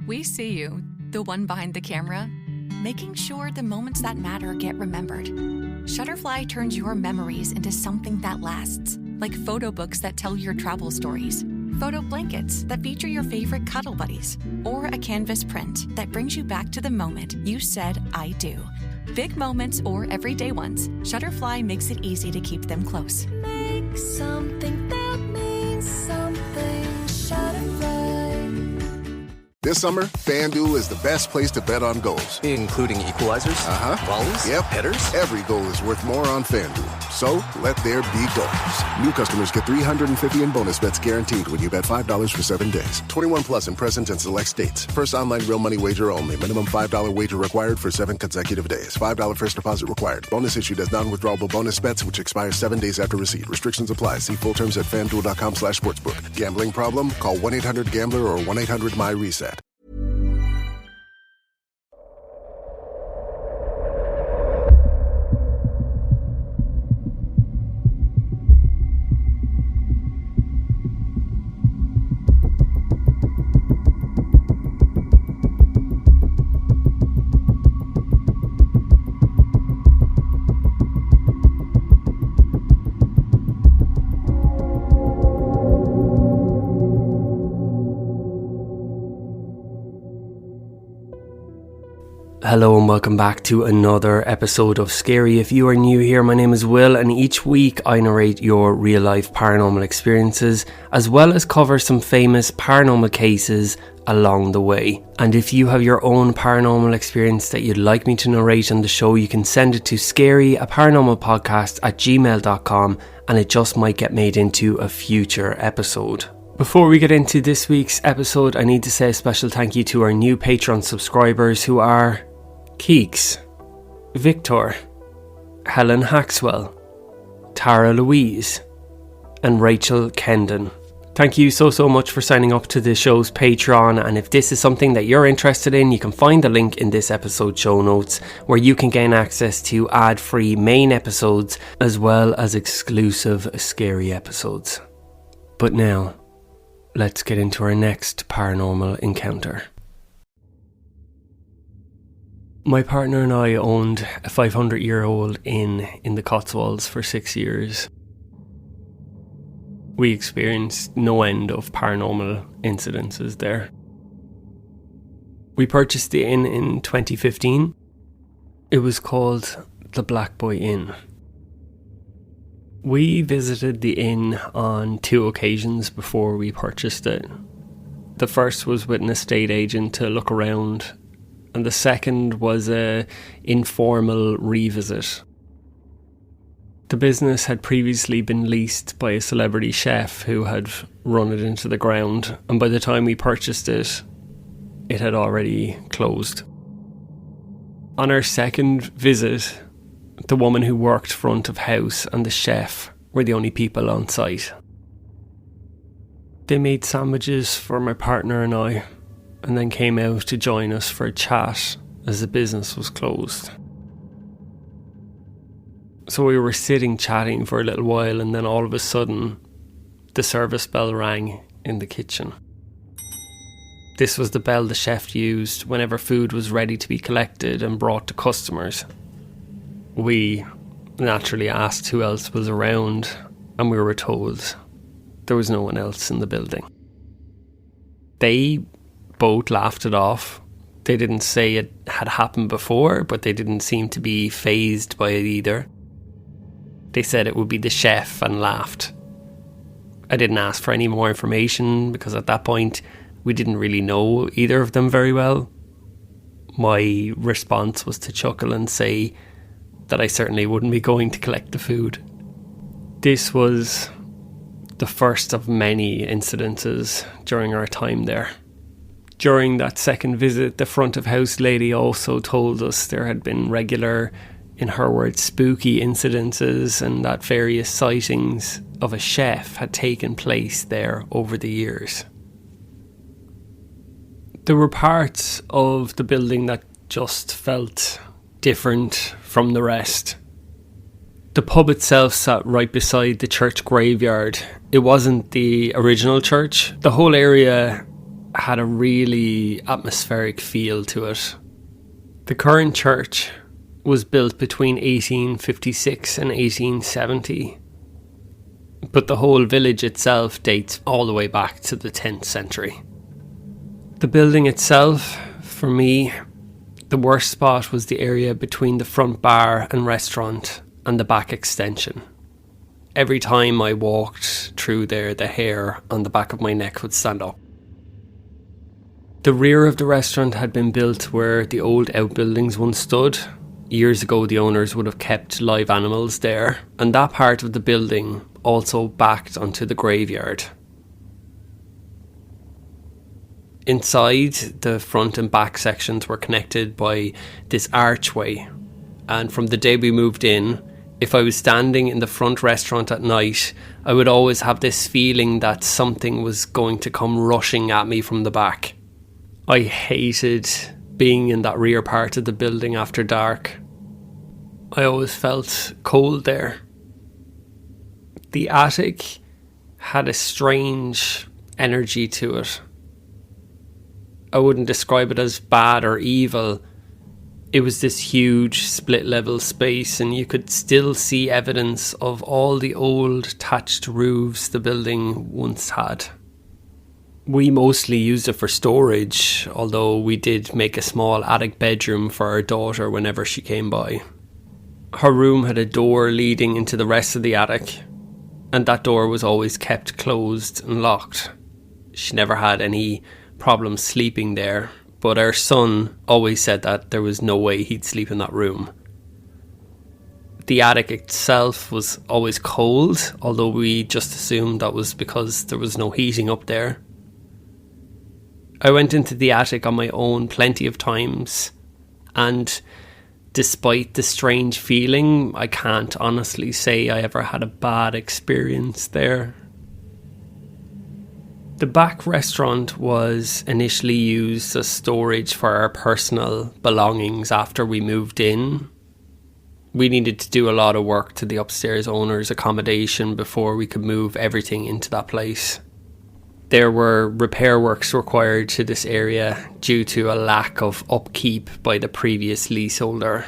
We see you, the one behind the camera, making sure the moments that matter get remembered. Shutterfly turns your memories into something that lasts, like photo books that tell your travel stories, photo blankets that feature your favorite cuddle buddies, or a canvas print that brings you back to the moment you said, I do. Big moments or everyday ones, Shutterfly makes it easy to keep them close. Make something that means something. Shutterfly. This summer, FanDuel is the best place to bet on goals. Including equalizers? Volleys? Yep. Headers? Every goal is worth more on FanDuel. So, let there be goals. New customers get $350 in bonus bets guaranteed when you bet $5 for 7 days. 21 plus in present and select states. First online real money wager only. Minimum $5 wager required for 7 consecutive days. $5 first deposit required. Bonus issued as non-withdrawable bonus bets, which expire 7 days after receipt. Restrictions apply. See full terms at FanDuel.com/sportsbook. Gambling problem? Call 1-800-GAMBLER or 1-800-MY-RESET. Hello and welcome back to another episode of Scary. If you are new here, my name is Will, and each week I narrate your real life paranormal experiences as well as cover some famous paranormal cases along the way. And if you have your own paranormal experience that you'd like me to narrate on the show, you can send it to scaryaparanormalpodcast@gmail.com and it just might get made into a future episode. Before we get into this week's episode, I need to say a special thank you to our new Patreon subscribers who are Keeks, Victor, Helen Haxwell, Tara Louise, and Rachel Kendon. Thank you so much for signing up to the show's Patreon, and if this is something that you're interested in, you can find the link in this episode show notes where you can gain access to ad-free main episodes as well as exclusive scary episodes. But now, let's get into our next paranormal encounter. My partner and I owned a 500-year-old inn in the Cotswolds for 6 years. We experienced no end of paranormal incidences there. We purchased the inn in 2015. It was called the Black Boy Inn. We visited the inn on 2 occasions before we purchased it. The first was with an estate agent to look around, and the second was an informal revisit. The business had previously been leased by a celebrity chef who had run it into the ground, and by the time we purchased it, it had already closed. On our second visit, the woman who worked front of house and the chef were the only people on site. They made sandwiches for my partner and I, and then came out to join us for a chat as the business was closed. So we were sitting chatting for a little while, and then all of a sudden, the service bell rang in the kitchen. This was the bell the chef used whenever food was ready to be collected and brought to customers. We naturally asked who else was around, and we were told there was no one else in the building. They both laughed it off. They didn't say it had happened before, but they didn't seem to be fazed by it either. They said it would be the chef and laughed. I didn't ask for any more information because at that point we didn't really know either of them very well. My response was to chuckle and say that I certainly wouldn't be going to collect the food. This was the first of many incidences during our time there. During that second visit, the front of house lady also told us there had been regular, in her words, spooky incidences, and that various sightings of a chef had taken place there over the years. There were parts of the building that just felt different from the rest. The pub itself sat right beside the church graveyard. It wasn't the original church. The whole area had a really atmospheric feel to it. The current church was built between 1856 and 1870, but the whole village itself dates all the way back to the 10th century. The building itself, for me, the worst spot was the area between the front bar and restaurant and the back extension. Every time I walked through there, the hair on the back of my neck would stand up. The rear of the restaurant had been built where the old outbuildings once stood. Years ago, the owners would have kept live animals there, and that part of the building also backed onto the graveyard. Inside, the front and back sections were connected by this archway, and from the day we moved in, if I was standing in the front restaurant at night, I would always have this feeling that something was going to come rushing at me from the back. I hated being in that rear part of the building after dark. I always felt cold there. The attic had a strange energy to it. I wouldn't describe it as bad or evil. It was this huge split level space, and you could still see evidence of all the old thatched roofs the building once had. We mostly used it for storage, although we did make a small attic bedroom for our daughter whenever she came by. Her room had a door leading into the rest of the attic, and that door was always kept closed and locked. She never had any problem sleeping there, but our son always said that there was no way he'd sleep in that room. The attic itself was always cold, although we just assumed that was because there was no heating up there. I went into the attic on my own plenty of times, and despite the strange feeling, I can't honestly say I ever had a bad experience there. The back restaurant was initially used as storage for our personal belongings after we moved in. We needed to do a lot of work to the upstairs owner's accommodation before we could move everything into that place. There were repair works required to this area due to a lack of upkeep by the previous leaseholder.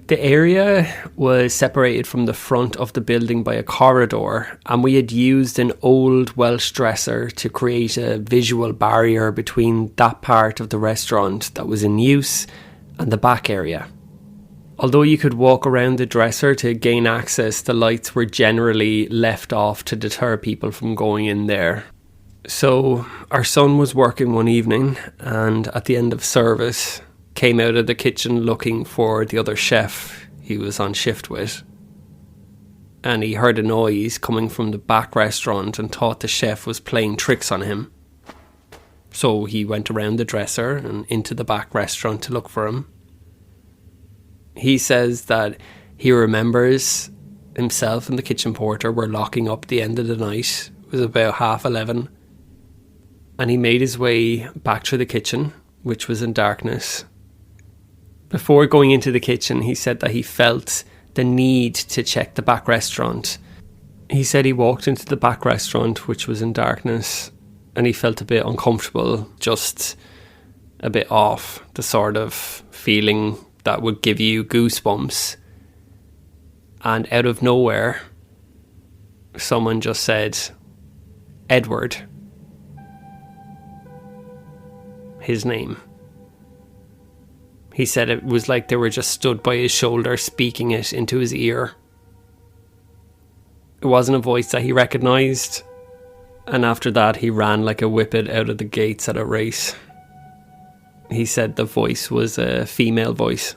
The area was separated from the front of the building by a corridor, and we had used an old Welsh dresser to create a visual barrier between that part of the restaurant that was in use and the back area. Although you could walk around the dresser to gain access, the lights were generally left off to deter people from going in there. So our son was working one evening, and at the end of service came out of the kitchen looking for the other chef he was on shift with. And he heard a noise coming from the back restaurant and thought the chef was playing tricks on him. So he went around the dresser and into the back restaurant to look for him. He says that he remembers himself and the kitchen porter were locking up at the end of the night. It was about 11:30. And he made his way back through the kitchen, which was in darkness. Before going into the kitchen, he said that he felt the need to check the back restaurant. He said he walked into the back restaurant, which was in darkness, and he felt a bit uncomfortable, just a bit off, the sort of feeling that would give you goosebumps. And out of nowhere, someone just said, "Edward." His name. He said it was like they were just stood by his shoulder speaking it into his ear. It wasn't a voice that he recognised, and after that he ran like a whippet out of the gates at a race. He said the voice was a female voice.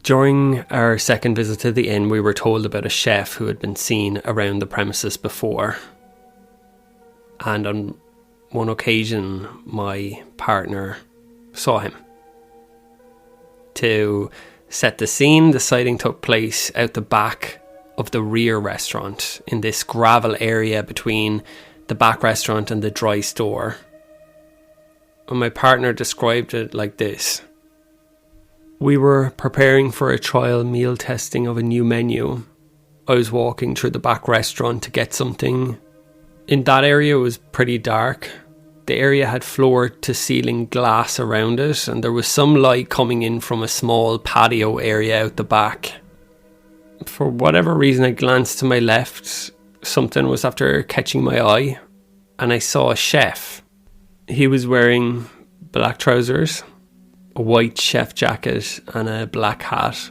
During our second visit to the inn, we were told about a chef who had been seen around the premises before. And on one occasion, my partner saw him. To set the scene, the sighting took place out the back of the rear restaurant in this gravel area between the back restaurant and the dry store. And my partner described it like this. We were preparing for a trial meal testing of a new menu. I was walking through the back restaurant to get something. In that area it was pretty dark, The area had floor-to-ceiling glass around it, and there was some light coming in from a small patio area out the back. For whatever reason, I glanced to my left. Something was after catching my eye, and I saw a chef. He was wearing black trousers, a white chef jacket, and a black hat,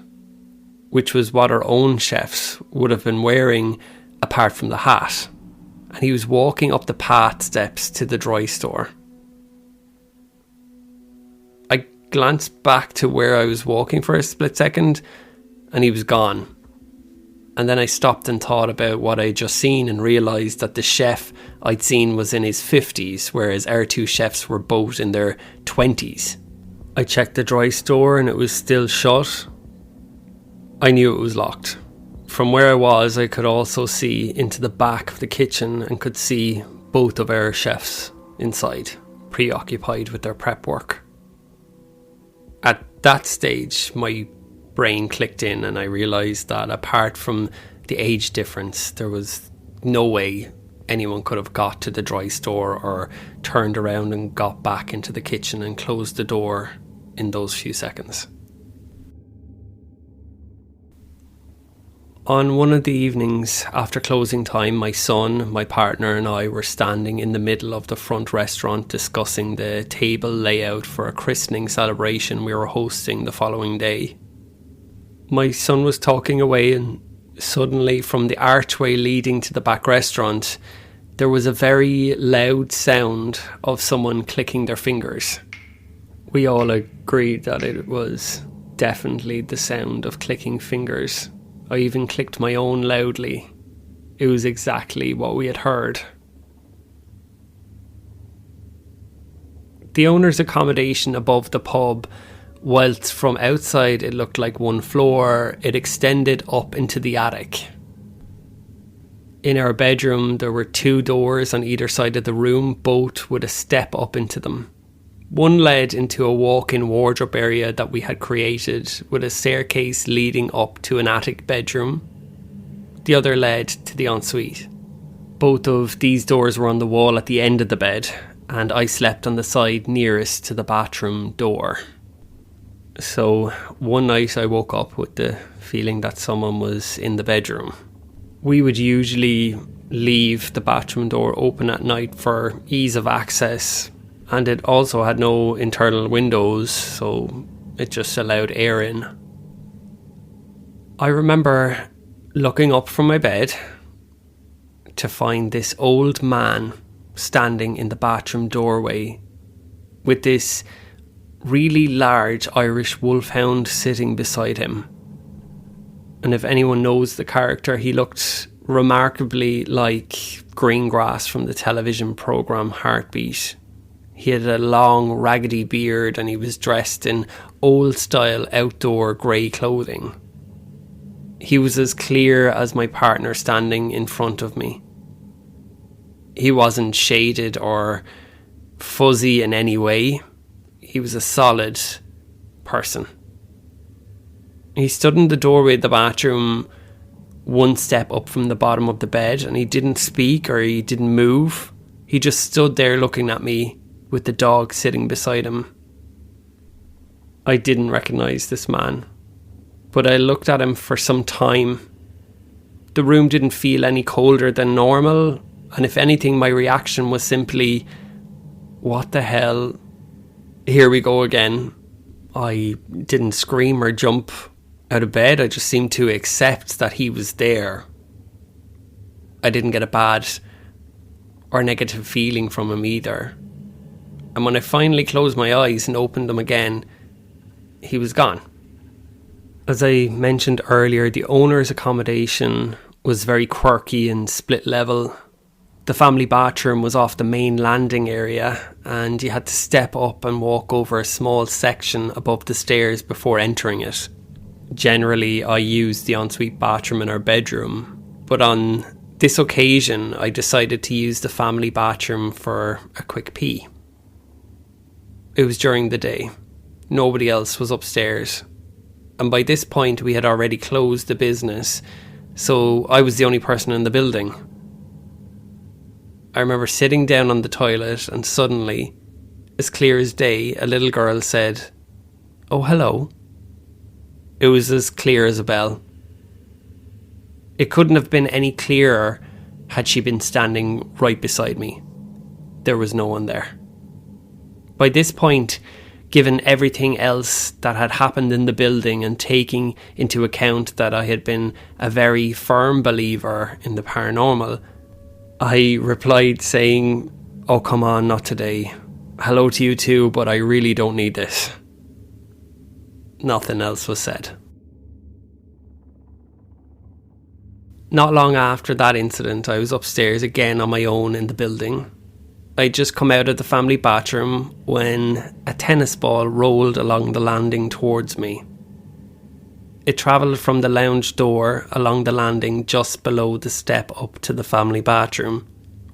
which was what our own chefs would have been wearing apart from the hat. And he was walking up the path steps to the dry store. I glanced back to where I was walking for a split second, and he was gone. And then I stopped and thought about what I'd just seen and realised that the chef I'd seen was in his 50s, whereas our two chefs were both in their 20s. I checked the dry store and it was still shut. I knew it was locked. From where I was, I could also see into the back of the kitchen and could see both of our chefs inside, preoccupied with their prep work. At that stage, my brain clicked in and I realised that apart from the age difference, there was no way anyone could have got to the dry store or turned around and got back into the kitchen and closed the door in those few seconds. On one of the evenings after closing time, my son, my partner and I were standing in the middle of the front restaurant discussing the table layout for a christening celebration we were hosting the following day. My son was talking away and suddenly from the archway leading to the back restaurant, there was a very loud sound of someone clicking their fingers. We all agreed that it was definitely the sound of clicking fingers. I even clicked my own loudly. It was exactly what we had heard. The owner's accommodation above the pub, whilst from outside it looked like one floor, it extended up into the attic. In our bedroom, there were 2 doors on either side of the room, both with a step up into them. One led into a walk-in wardrobe area that we had created with a staircase leading up to an attic bedroom. The other led to the ensuite. Both of these doors were on the wall at the end of the bed, and I slept on the side nearest to the bathroom door. So one night I woke up with the feeling that someone was in the bedroom. We would usually leave the bathroom door open at night for ease of access, and it also had no internal windows, so it just allowed air in. I remember looking up from my bed to find this old man standing in the bathroom doorway with this really large Irish wolfhound sitting beside him. And if anyone knows the character, he looked remarkably like Greengrass from the television programme Heartbeat. He had a long, raggedy beard and he was dressed in old-style outdoor grey clothing. He was as clear as my partner standing in front of me. He wasn't shaded or fuzzy in any way. He was a solid person. He stood in the doorway of the bathroom, one step up from the bottom of the bed, and he didn't speak or he didn't move. He just stood there looking at me with the dog sitting beside him. I didn't recognise this man, but I looked at him for some time. The room didn't feel any colder than normal, and if anything, my reaction was simply, what the hell? Here we go again. I didn't scream or jump out of bed. I just seemed to accept that he was there. I didn't get a bad or negative feeling from him either. And when I finally closed my eyes and opened them again, he was gone. As I mentioned earlier, the owner's accommodation was very quirky and split level. The family bathroom was off the main landing area, and you had to step up and walk over a small section above the stairs before entering it. Generally, I used the ensuite bathroom in our bedroom, but on this occasion, I decided to use the family bathroom for a quick pee. It was during the day. Nobody else was upstairs. And by this point, we had already closed the business, so I was the only person in the building. I remember sitting down on the toilet and suddenly, as clear as day, a little girl said, "Oh, hello." It was as clear as a bell. It couldn't have been any clearer had she been standing right beside me. There was no one there. By this point, given everything else that had happened in the building and taking into account that I had been a very firm believer in the paranormal, I replied saying, "Oh, come on, not today. Hello to you too, but I really don't need this." Nothing else was said. Not long after that incident, I was upstairs again on my own in the building. I'd just come out of the family bathroom when a tennis ball rolled along the landing towards me. It travelled from the lounge door along the landing just below the step up to the family bathroom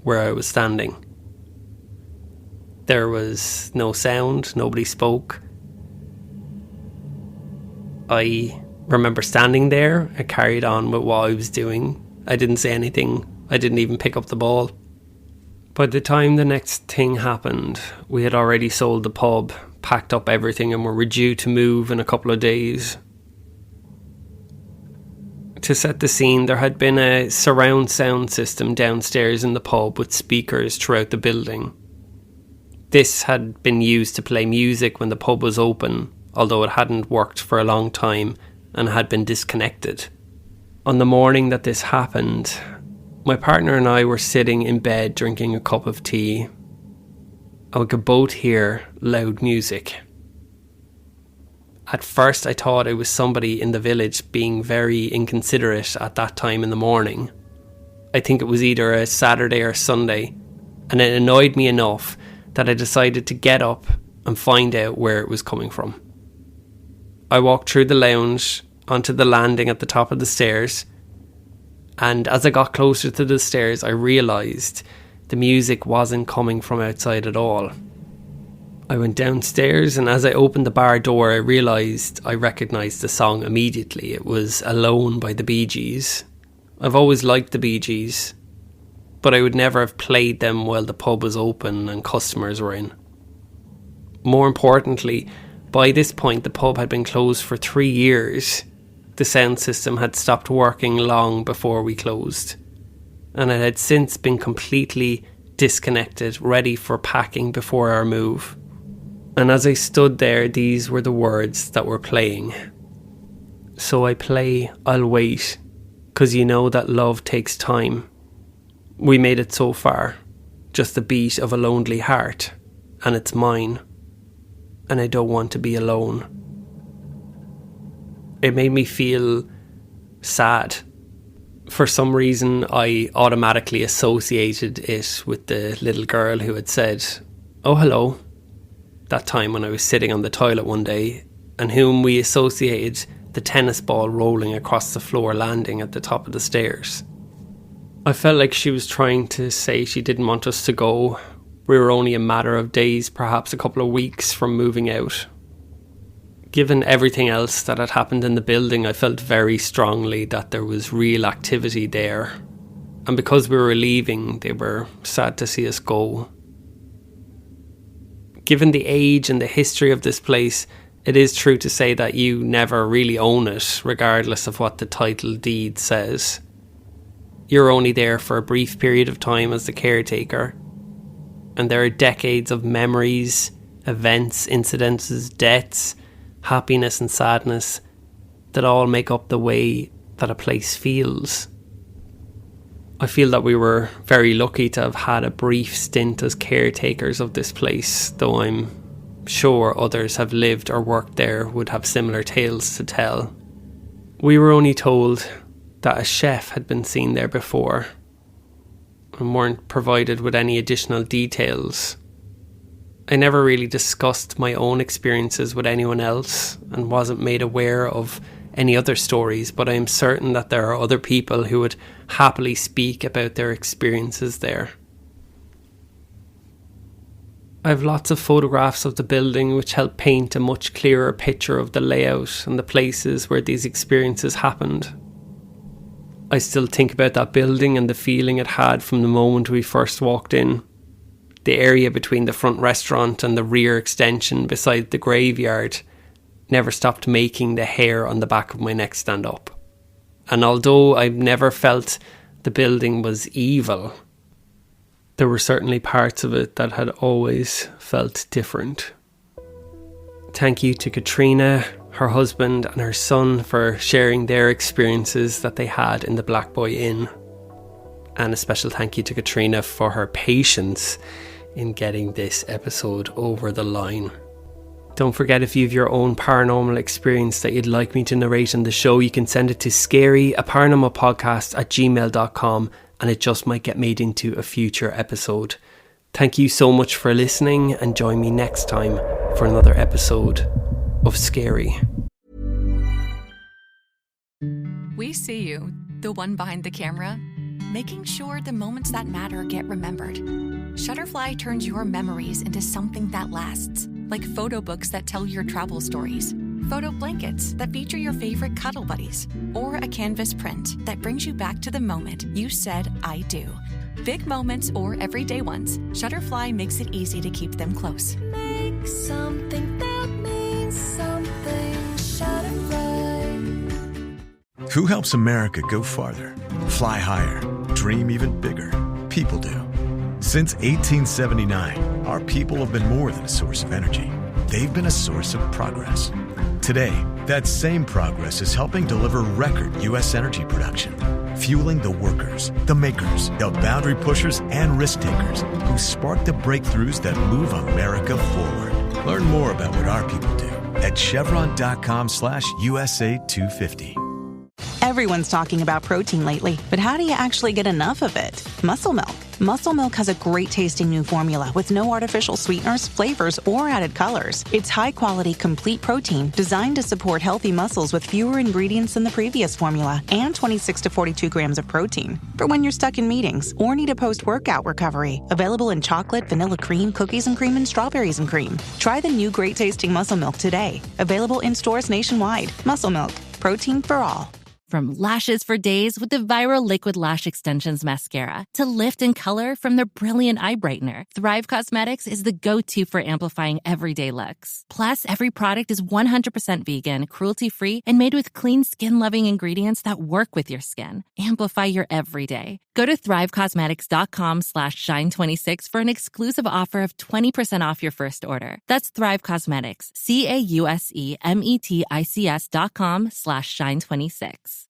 where I was standing. There was no sound, nobody spoke. I remember standing there. I carried on with what I was doing. I didn't say anything. I didn't even pick up the ball. By the time the next thing happened, we had already sold the pub, packed up everything, and were due to move in a couple of days. To set the scene, there had been a surround sound system downstairs in the pub with speakers throughout the building. This had been used to play music when the pub was open, although it hadn't worked for a long time and had been disconnected. On the morning that this happened, my partner and I were sitting in bed drinking a cup of tea, and we could both hear loud music. At first I thought it was somebody in the village being very inconsiderate at that time in the morning. I think it was either a Saturday or Sunday, and it annoyed me enough that I decided to get up and find out where it was coming from. I walked through the lounge onto the landing at the top of the stairs, and as I got closer to the stairs I realised the music wasn't coming from outside at all. I went downstairs, and as I opened the bar door I realised I recognised the song immediately. It was Alone by the Bee Gees. I've always liked the Bee Gees, but I would never have played them while the pub was open and customers were in. More importantly, by this point the pub had been closed for 3 years. The sound system had stopped working long before we closed, and it had since been completely disconnected, ready for packing before our move. And as I stood there, these were the words that were playing. "So I play, I'll wait, 'cause you know that love takes time. We made it so far, just the beat of a lonely heart, and it's mine, and I don't want to be alone." It made me feel sad. For some reason, I automatically associated it with the little girl who had said, "Oh, hello," that time when I was sitting on the toilet one day, and whom we associated the tennis ball rolling across the floor landing at the top of the stairs. I felt like she was trying to say she didn't want us to go. We were only a matter of days, perhaps a couple of weeks, from moving out. Given everything else that had happened in the building, I felt very strongly that there was real activity there. And because we were leaving, they were sad to see us go. Given the age and the history of this place, it is true to say that you never really own it, regardless of what the title deed says. You're only there for a brief period of time as the caretaker, and there are decades of memories, events, incidences, deaths, happiness and sadness that all make up the way that a place feels. I feel that we were very lucky to have had a brief stint as caretakers of this place, though I'm sure others have lived or worked there would have similar tales to tell. We were only told that a chef had been seen there before and weren't provided with any additional details. I never really discussed my own experiences with anyone else and wasn't made aware of any other stories, but I am certain that there are other people who would happily speak about their experiences there. I have lots of photographs of the building which help paint a much clearer picture of the layout and the places where these experiences happened. I still think about that building and the feeling it had from the moment we first walked in. The area between the front restaurant and the rear extension beside the graveyard never stopped making the hair on the back of my neck stand up. And although I've never felt the building was evil, there were certainly parts of it that had always felt different. Thank you to Catriona, her husband and her son for sharing their experiences that they had in the Black Boy Inn. And a special thank you to Catriona for her patience in getting this episode over the line. Don't forget, if you have your own paranormal experience that you'd like me to narrate on the show, you can send it to scaryaparanormalpodcast@gmail.com and it just might get made into a future episode. Thank you so much for listening, and join me next time for another episode of Scary. We see you, the one behind the camera, making sure the moments that matter get remembered. Shutterfly turns your memories into something that lasts, like photo books that tell your travel stories, photo blankets that feature your favorite cuddle buddies, or a canvas print that brings you back to the moment you said, I do. Big moments or everyday ones, Shutterfly makes it easy to keep them close. Make something that means something. Shutterfly. Who helps America go farther? Fly higher? Dream even bigger? People do. Since 1879, our people have been more than a source of energy. They've been a source of progress. Today, that same progress is helping deliver record U.S. energy production, fueling the workers, the makers, the boundary pushers, and risk takers who spark the breakthroughs that move America forward. Learn more about what our people do at chevron.com/USA 250. Everyone's talking about protein lately, but how do you actually get enough of it? Muscle Milk. Muscle Milk has a great-tasting new formula with no artificial sweeteners, flavors, or added colors. It's high-quality, complete protein designed to support healthy muscles with fewer ingredients than the previous formula and 26 to 42 grams of protein. For when you're stuck in meetings or need a post-workout recovery. Available in chocolate, vanilla cream, cookies and cream, and strawberries and cream. Try the new great-tasting Muscle Milk today. Available in stores nationwide. Muscle Milk. Protein for all. From lashes for days with the viral Liquid Lash Extensions mascara to lift in color from their brilliant eye brightener, Thrive Cosmetics is the go-to for amplifying everyday looks. Plus, every product is 100% vegan, cruelty-free, and made with clean, skin-loving ingredients that work with your skin. Amplify your everyday. Go to thrivecosmetics.com/shine26 for an exclusive offer of 20% off your first order. That's Thrive Cosmetics, CAUSEMETICS.com/shine26.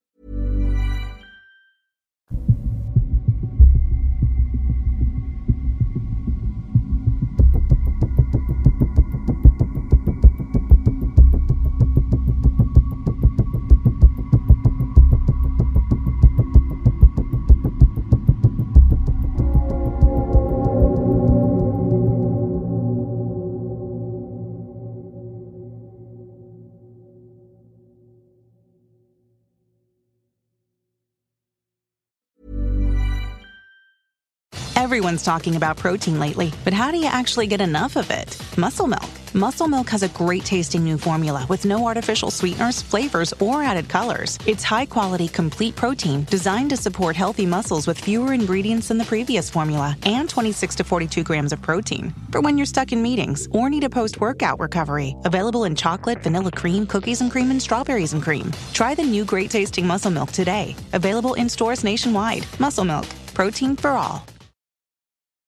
Everyone's talking about protein lately, but how do you actually get enough of it? Muscle Milk. Muscle Milk has a great-tasting new formula with no artificial sweeteners, flavors, or added colors. It's high-quality, complete protein designed to support healthy muscles with fewer ingredients than the previous formula and 26 to 42 grams of protein. For when you're stuck in meetings or need a post-workout recovery. Available in chocolate, vanilla cream, cookies and cream, and strawberries and cream. Try the new great-tasting Muscle Milk today. Available in stores nationwide. Muscle Milk. Protein for all.